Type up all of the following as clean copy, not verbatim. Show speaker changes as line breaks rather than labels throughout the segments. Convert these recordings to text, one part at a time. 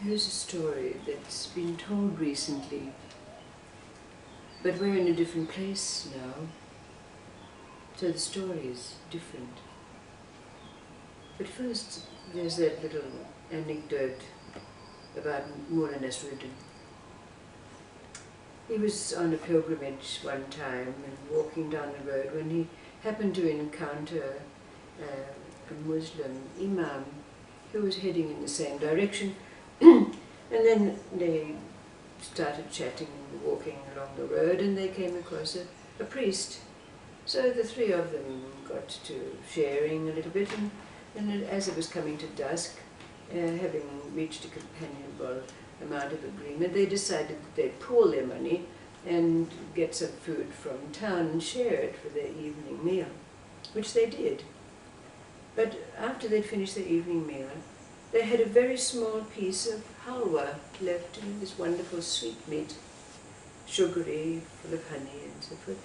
Here's a story that's been told recently, but we're in a different place now, so the story is different. But first, there's that little anecdote about Mullah Nasruddin. He was on a pilgrimage one time and walking down the road when he happened to encounter a Muslim imam who was heading in the same direction. And then they started chatting and walking along the road, and they came across a priest. So the three of them got to sharing a little bit, and as it was coming to dusk, having reached a companionable amount of agreement, they decided that they'd pool their money and get some food from town and share it for their evening meal, which they did. But after they'd finished their evening meal, they had a very small piece of halwa left, this wonderful sweetmeat, sugary, full of honey and so forth.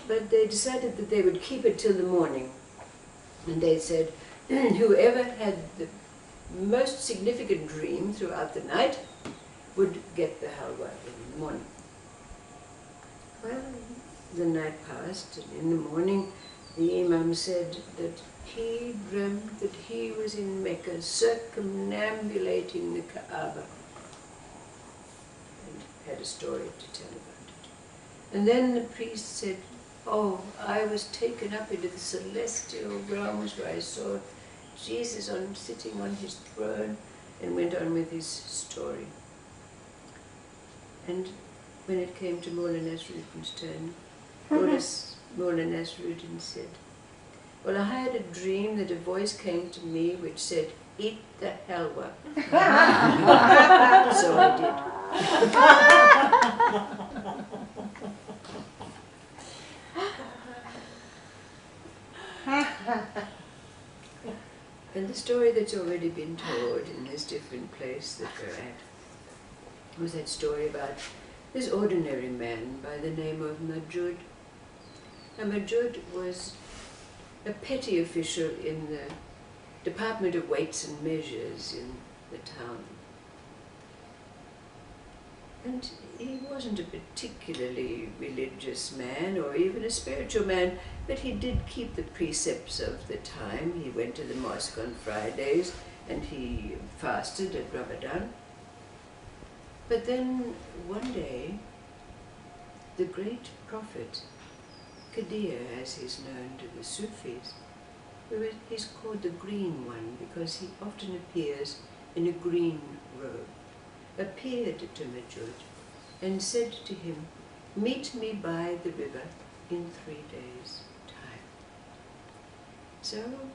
But they decided that they would keep it till the morning. And they said, whoever had the most significant dream throughout the night would get the halwa in the morning. Well, the night passed, and in the morning the Imam said that he dreamt that he was in Mecca circumambulating the Kaaba, and had a story to tell about it. And then the priest said, oh, I was taken up into the celestial realms where I saw Jesus sitting on his throne, and went on with his story. And when it came to Mullah Nasruddin's turn, Mullah Nasruddin said, well, I had a dream that a voice came to me which said, eat the halwa. So I did. And the story that's already been told in this different place that we're at was that story about this ordinary man by the name of Majud. Now, Majud was a petty official in the Department of Weights and Measures in the town. And he wasn't a particularly religious man or even a spiritual man, but he did keep the precepts of the time. He went to the mosque on Fridays and he fasted at Ramadan. But then one day, the great prophet, Qadir, as he's known to the Sufis, he's called the Green One because he often appears in a green robe, appeared to Majud and said to him, meet me by the river in 3 days' time. So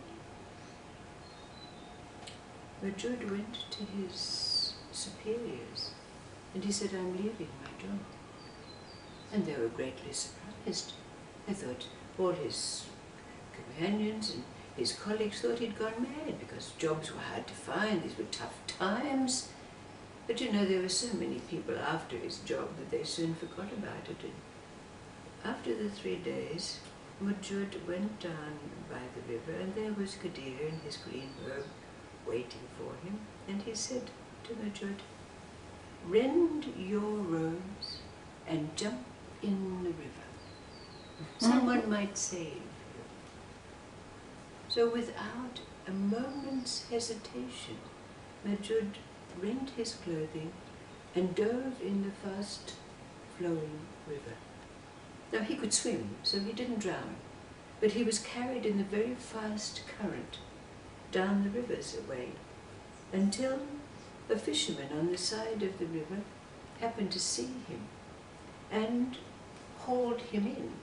Majud went to his superiors and he said, I'm leaving my job. And they were greatly surprised. They thought all his companions and his colleagues thought he'd gone mad because jobs were hard to find, these were tough times. But you know, there were so many people after his job that they soon forgot about it. And after the 3 days, Majud went down by the river and there was Qadir in his green robe waiting for him. And he said to Majud, rend your robes and jump in the river. Someone might save you. So without a moment's hesitation, Majud rent his clothing and dove in the fast flowing river. Now he could swim, so he didn't drown, but he was carried in the very fast current down the river's way until a fisherman on the side of the river happened to see him and hauled him in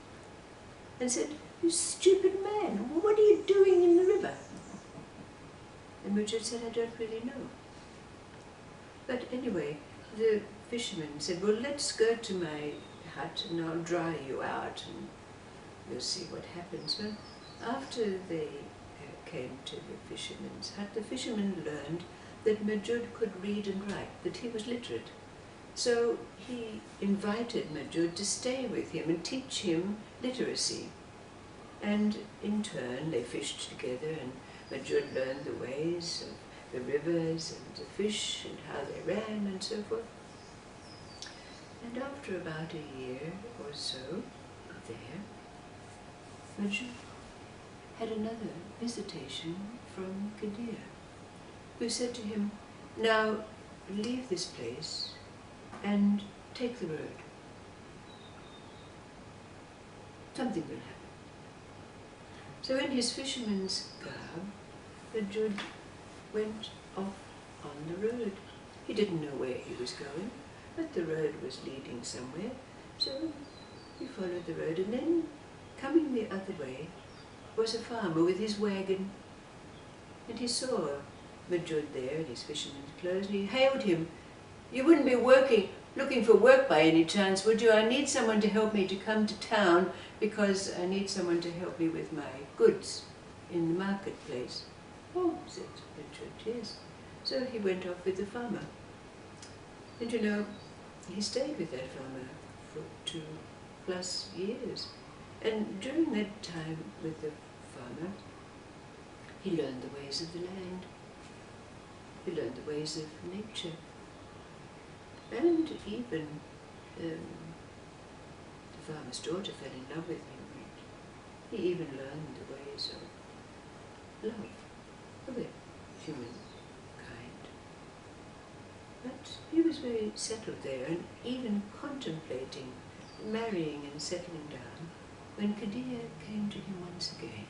and said, you stupid man, what are you doing in the river? And Majud said, I don't really know. But anyway, the fisherman said, well, let's go to my hut and I'll dry you out and we'll see what happens. Well, after they came to the fisherman's hut, the fisherman learned that Majud could read and write, that he was literate. So he invited Majud to stay with him and teach him literacy. And in turn, they fished together and Majud learned the ways of the rivers and the fish and how they ran and so forth. And after about a year or so there, Majud had another visitation from Kadir, who said to him, "Now leave this place and take the road. Something will happen." So in his fisherman's garb, Majud went off on the road. He didn't know where he was going, but the road was leading somewhere, so he followed the road, and then coming the other way was a farmer with his wagon, and he saw Majud there in his fisherman's clothes, and he hailed him. "You wouldn't be looking for work by any chance, would you? I need someone to help me to come to town because I need someone to help me with my goods in the marketplace." "Oh," said Majud, "yes." So he went off with the farmer. And you know, he stayed with that farmer for 2+ years. And during that time with the farmer, he learned the ways of the land. He learned the ways of nature. And even the farmer's daughter fell in love with him. And he even learned the ways of love for the humankind. But he was very settled there, and even contemplating marrying and settling down, when Kadir came to him once again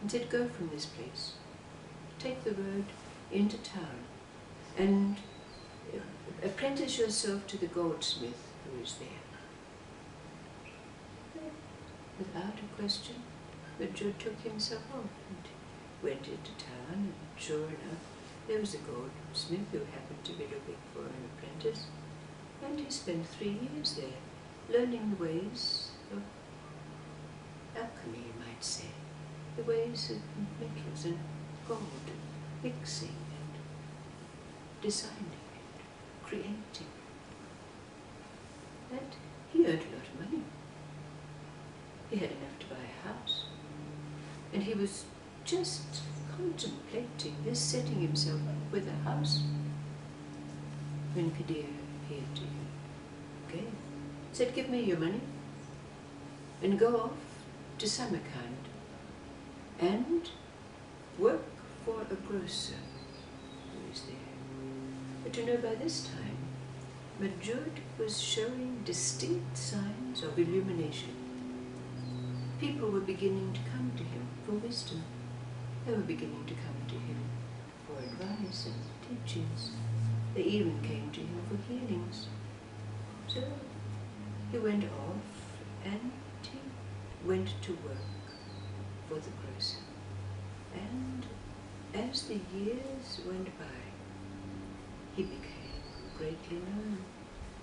and said, "Go from this place, take the road into town, and apprentice yourself to the goldsmith who is there." Without a question, Majud took himself off and went into town, and sure enough, there was a goldsmith who happened to be looking for an apprentice, and he spent 3 years there, learning the ways of alchemy, you might say, the ways of metals and gold, and mixing and designing and creating. And he earned a lot of money. He had enough to buy a house, and he was just contemplating this, setting himself up with a house, when Kadir appeared to him. Okay, said, "Give me your money and go off to Samarkand and work for a grocer who is there." But you know, by this time, Majud was showing distinct signs of illumination. People were beginning to come to him for wisdom. They were beginning to come to him for advice and teachings. They even came to him for healings. So he went off and he went to work for the grocer. And as the years went by, he became greatly known.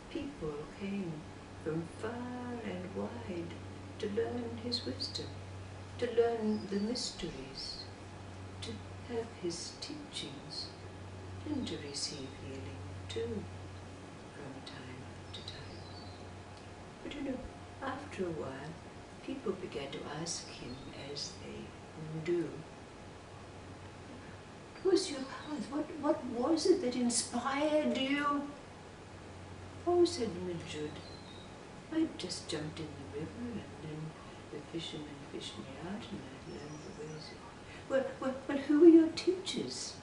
People came from far and wide to learn his wisdom, to learn the mysteries, to have his teachings, and to receive healing too, from time to time. But you know, after a while, people began to ask him, as they do, "What was your path? What was it that inspired you?" "Oh," said Majud, "I just jumped in the river, and then the fishermen fished me out, and I learned the ways of..." Well, who were your teachers?"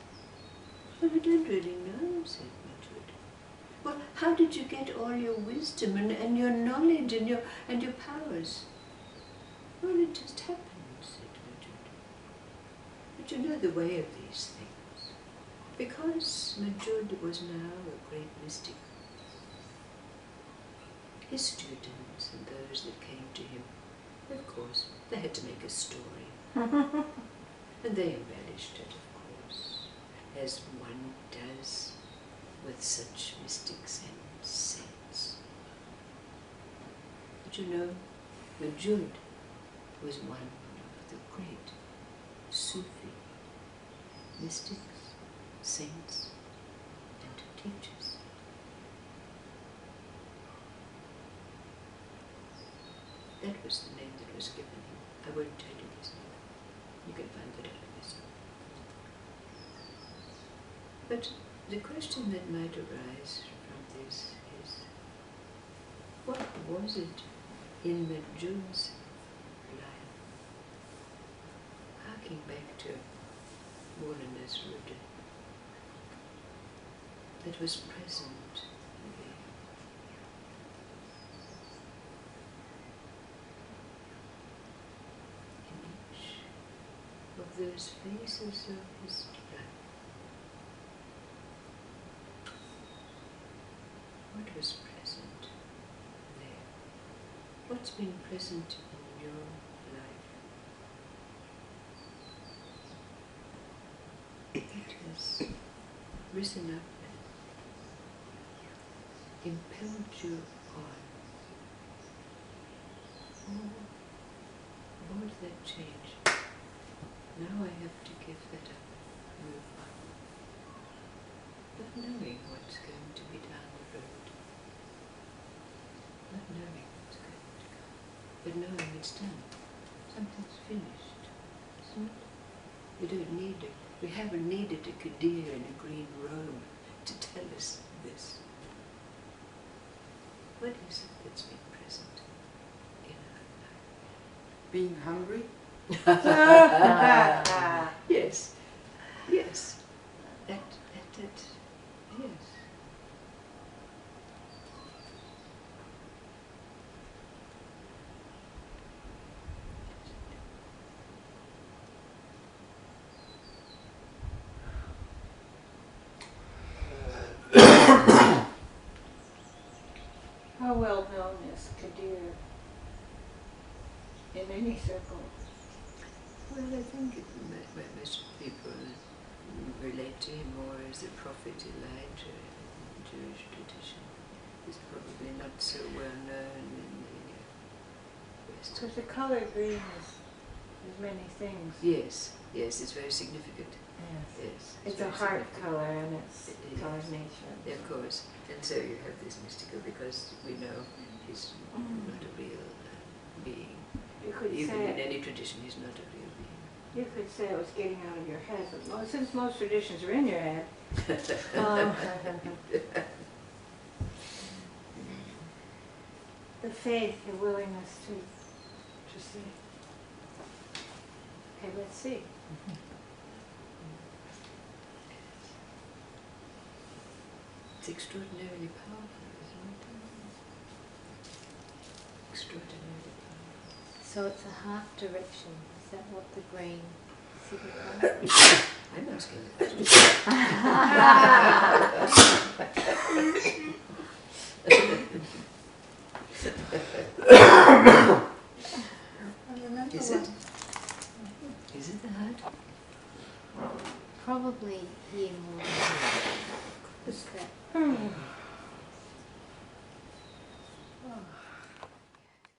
"Well, I don't really know," said Majud. "Well, how did you get all your wisdom and your knowledge and your powers?" "Well, it just happened," said Majud. But you know the way of these things. Because Majud was now a great mystic, his students and those that came to him, of course, they had to make a story. And they embellished it, of course, as one does with such mystics and saints. But you know, Majud was one of the great Sufi mystics, saints, and teachers. That was the name that was given him. I won't tell you his name. You can find it out yourself. But the question that might arise from this is, what was it in Maju's life, harking back to Moulin Nasruddin, that was present there? In each of those phases of his life. What was present there? What's been present in your life? It has risen up and impelled you on. Oh, all that change. Now I have to give that up, move on. Not knowing what's going to be down the road. Not knowing what's going to come. But knowing it's done. Something's finished. Isn't it? We don't need it. We haven't needed a Kadir in a green robe to tell us this. What is it that's been present in our life?
Being hungry?
Yes. Yes. That, yes.
How well known is Kadir in any circle?
Well, I think most people relate to him more as the prophet Elijah in the Jewish tradition. He's probably not so well known in the West.
Because the color green is many things.
Yes, yes, it's very significant.
Yes.
Yes,
It's a
very
heart
significant.
color and it's
It
color
is.
nature.
Yeah, of course. And so you have this mystical, because we know he's not a real being.
You could
Even in
say
any tradition, he's not a real being.
you could say it was getting out of your head, but since most traditions are in your head, the faith, the willingness to see. Okay, let's see.
It's extraordinarily powerful, isn't it? Extraordinarily powerful.
So it's a half direction. Is that what the green signifies?
I'm asking the question. Is it? Is it the heart?
Probably here more. Is that
Hmm.